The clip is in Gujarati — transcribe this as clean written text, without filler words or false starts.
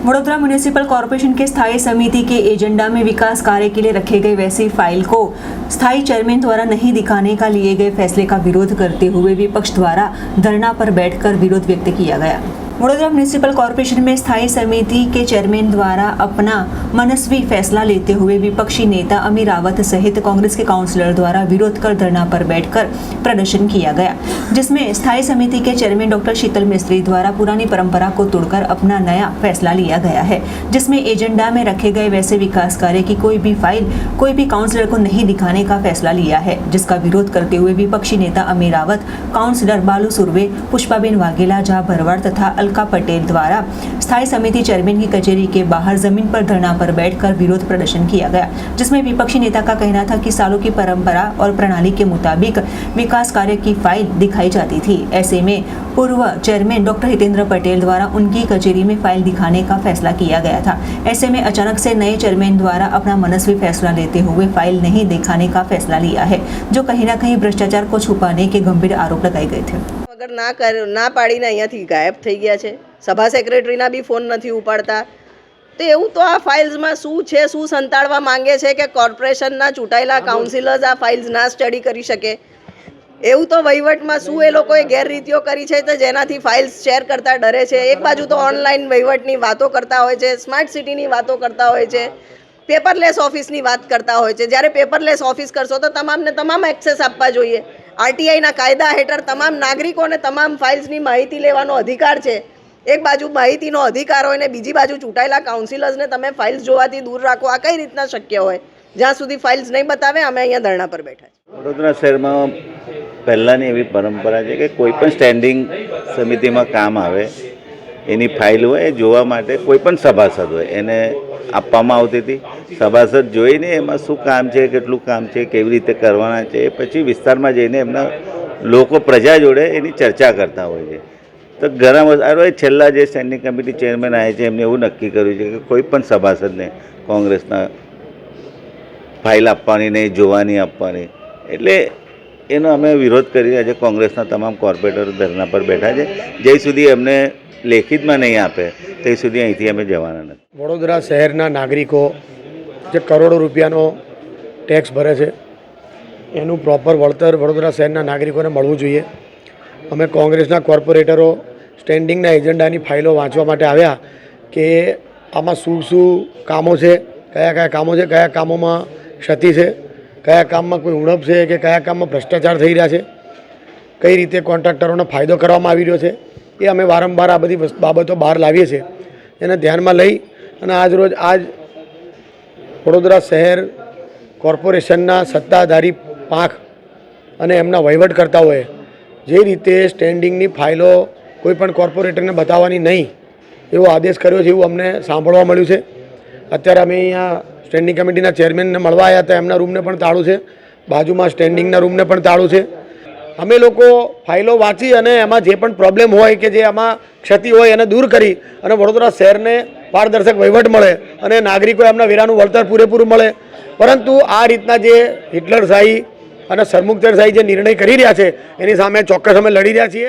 वडोदरा म्यूनिसिपल कॉरपोरेशन के स्थायी समिति के एजेंडा में विकास कार्य के लिए रखे गए वैसी फाइल को स्थायी चेयरमैन द्वारा नहीं दिखाने का लिए गए फैसले का विरोध करते हुए विपक्ष द्वारा धरना पर बैठकर विरोध व्यक्त किया गया। वडोदरा म्यूनिसिपल कॉरपोरेशन में स्थायी समिति के चेयरमैन द्वारा अपना मनस्वी फैसला लेते हुए विपक्षी नेता अमीर रावत सहित कांग्रेस के काउंसलर द्वारा विरोध कर धरना पर बैठकर प्रदर्शन किया गया, जिसमें स्थायी समिति के चेयरमैन डॉक्टर शीतल मिस्त्री द्वारा पुरानी परंपरा को तोड़कर अपना नया फैसला लिया गया है, जिसमें एजेंडा में रखे गए वैसे विकास कार्य की कोई भी फाइल कोई भी काउंसलर को नहीं दिखाने का फैसला लिया है, जिसका विरोध करते हुए विपक्षी नेता अमीर रावत, काउंसलर बालू सुरवे, पुष्पाबेन वाघेला, झा भरवाड़ तथा अलका पटेल द्वारा स्थायी समिति चेयरमैन की कचेरी के बाहर जमीन पर धरना पर बैठकर विरोध प्रदर्शन किया गया, जिसमें विपक्षी नेता का कहना था कि सालों की परंपरा और प्रणाली के मुताबिक विकास कार्य की फाइल दिखाई जाती थी। ऐसे में पूर्व चेयरमैन डॉक्टर हितेंद्र पटेल द्वारा उनकी कचेरी में फाइल दिखाने का फैसला किया गया था। ऐसे में अचानक से नए चेयरमैन द्वारा अपना मनस्वी फैसला लेते हुए फाइल नहीं दिखाने का फैसला लिया है, जो कहीं न कहीं भ्रष्टाचार को छुपाने के गंभीर आरोप लगाए गए थे। अगर ना पाડીને અહીંયાથી ગાયબ થઈ ગયા છે, સભા સેક્રેટરીના બી ફોન નથી ઉપાડતા, તો એવું તો આ ફાઇલ્સમાં શું છે, શું સંતાડવા માંગે છે કે કોર્પોરેશનના ચૂંટાયેલા કાઉન્સિલર્સ આ ફાઇલ્સ ના સ્ટડી કરી શકે? એવું તો વહીવટમાં શું એ લોકોએ ગેરરીતિઓ કરી છે તો જેનાથી ફાઇલ્સ શેર કરતા ડરે છે? એક બાજુ તો ઓનલાઈન વહીવટની વાતો કરતા હોય છે, સ્માર્ટ સિટીની વાતો કરતા હોય છે, પેપરલેસ ઓફિસની વાત કરતા હોય છે। જ્યારે પેપરલેસ ઓફિસ કરશો તો તમામને તમામ એક્સેસ આપવા જોઈએ। આરટીઆઈના કાયદા હેઠળ તમામ નાગરિકોને તમામ ફાઇલ્સની માહિતી લેવાનો અધિકાર છે। એક બાજુ માહિતીનો અધિકાર હોય ને બીજી બાજુ ચૂંટાયેલા કાઉન્સિલર્સને તમે ફાઇલ્સ જોવાથી દૂર રાખો, આ કઈ રીતના શક્ય હોય? જ્યાં સુધી ફાઇલ્સ નહીં બતાવે અમે અહીંયા ધરણા પર બેઠા છીએ। વડોદરા શહેરમાં પહેલાંની એવી પરંપરા છે કે કોઈ પણ સ્ટેન્ડિંગ સમિતિમાં કામ આવે એની ફાઇલ હોય એ જોવા માટે કોઈ પણ સભાસદ હોય એને આપવામાં આવતી હતી। સભાસદ જોઈને એમાં શું કામ છે, કેટલું કામ છે, કેવી રીતે કરવાના છે, પછી વિસ્તારમાં જઈને એમના લોકો પ્રજા જોડે એની ચર્ચા કરતા હોય છે। તો ઘણા બધા છેલ્લા જે સ્ટેન્ડિંગ કમિટી ચેરમેન આવ્યા છે એમને એવું નક્કી કર્યું છે કે કોઈ પણ સભાસદને કોંગ્રેસના ફાઇલ આપવાની નહીં, જોવાની આપવાની। એટલે એનો અમે વિરોધ કરી રહ્યા છે। કોંગ્રેસના તમામ કોર્પોરેટરો ધરણા પર બેઠા છે। જ્યાં સુધી એમને લેખિતમાં નહીં આપે ત્યાં સુધી અહીંથી અમે જવાના નથી। વડોદરા શહેરના નાગરિકો જે કરોડો રૂપિયાનો ટેક્સ ભરે છે એનું પ્રોપર વળતર વડોદરા શહેરના નાગરિકોને મળવું જોઈએ। અમે કોંગ્રેસના કોર્પોરેટરો સ્ટેન્ડિંગના એજન્ડાની ફાઇલો વાંચવા માટે આવ્યા કે આમાં શું શું કામો છે, કયા કયા કામો છે, કયા કામોમાં ક્ષતિ છે, કયા કામમાં કોઈ ઉણપ છે કે કયા કામમાં ભ્રષ્ટાચાર થઈ રહ્યા છે, કઈ રીતે કોન્ટ્રાક્ટરોનો ફાયદો કરવામાં આવી રહ્યો છે, એ અમે વારંવાર આ બધી બાબતો બહાર લાવીએ છીએ। એને ધ્યાનમાં લઈ અને આજ વડોદરા શહેર કોર્પોરેશનના સત્તાધારી પાંખ અને એમના વહીવટકર્તાઓએ જે રીતે સ્ટેન્ડિંગની ફાઇલો કોઈ પણ કોર્પોરેટરને બતાવવાની નહીં એવો આદેશ કર્યો છે એવું અમને સાંભળવા મળ્યું છે। અત્યારે અમે અહીંયા સ્ટેન્ડિંગ કમિટીના ચેરમેનને મળવા આવ્યા હતા, એમના રૂમને પણ તાળું છે, બાજુમાં સ્ટેન્ડિંગના રૂમને પણ તાળું છે। અમે લોકો ફાઇલો વાંચી અને એમાં જે પણ પ્રોબ્લેમ હોય કે જે આમાં ક્ષતિ હોય એને દૂર કરી અને વડોદરા શહેરને પારદર્શક વહીવટ મળે અને નાગરિકો એમના વેરાનું વળતર પૂરેપૂરું મળે। પરંતુ આ રીતના જે હિટલરશાહી અને સરમુખત્યારશાહી જે નિર્ણય કરી રહ્યા છે એની સામે ચોક્કસ અમે લડી રહ્યા છીએ।